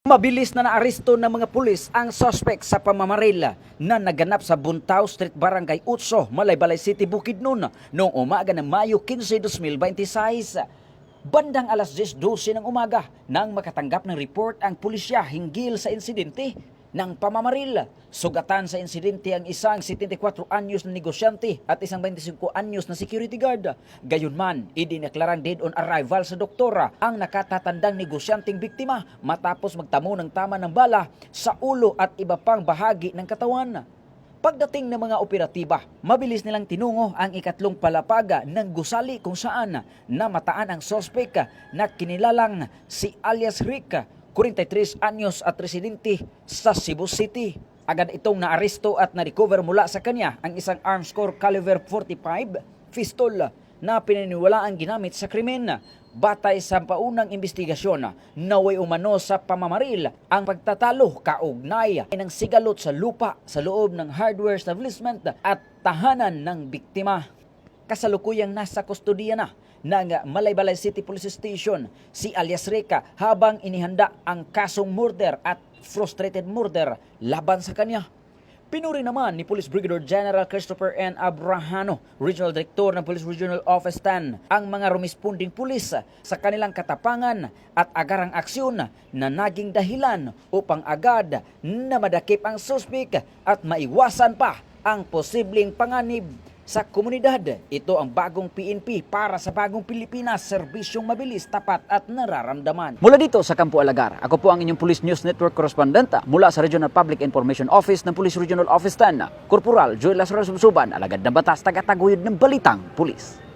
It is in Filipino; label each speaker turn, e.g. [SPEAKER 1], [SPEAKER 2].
[SPEAKER 1] Mabilis na naaresto ng mga pulis ang suspect sa pamamaril na naganap sa Buntao Street, Barangay Utso, Malaybalay City, Bukidnon noong umaga ng Mayo 15, 2026. Bandang alas 10:12 ng umaga nang makatanggap ng report ang pulisya hinggil sa insidente ng pamamaril. Sugatan sa insidente ang isang 74 anyos na negosyante at isang 25 anyos na security guard. Gayunman, idineklarang dead on arrival sa doktora ang nakatatandang negosyanteng biktima matapos magtamo ng tama ng bala sa ulo at iba pang bahagi ng katawan. Pagdating ng mga operatiba, mabilis nilang tinungo ang ikatlong palapaga ng gusali kung saan namataan ang sospek na kinilalang si alias Rick, 43 anyos at residente sa Cebu City. Agad itong naaresto at na-recover mula sa kanya ang isang arms core caliber 45 pistol na pinaniniwalaang ginamit sa krimen. Batay sa paunang investigasyon, naway umano sa pamamaril ang pagtatalo kaugnay ng sigalot sa lupa sa loob ng hardware establishment at tahanan ng biktima. Kasalukuyang nasa kustodiya na ng Malaybalay City Police Station si alias Rica habang inihanda ang kasong murder at frustrated murder laban sa kanya. Pinuri naman ni Police Brigadier General Christopher N. Abrahano, Regional Director ng Police Regional Office 10, ang mga rumisponding pulis sa kanilang katapangan at agarang aksyon na naging dahilan upang agad na madakip ang suspek at maiwasan pa ang posibleng panganib sa komunidad. Ito ang bagong PNP para sa bagong Pilipinas, serbisyong mabilis, tapat at nararamdaman. Mula dito sa Campo Alagar, ako po ang inyong Police News Network correspondent mula sa Regional Public Information Office ng Police Regional Office 10, Corporal Joel Lazaro Subsuban, alagad ng batas, tagataguyod ng balitang pulis.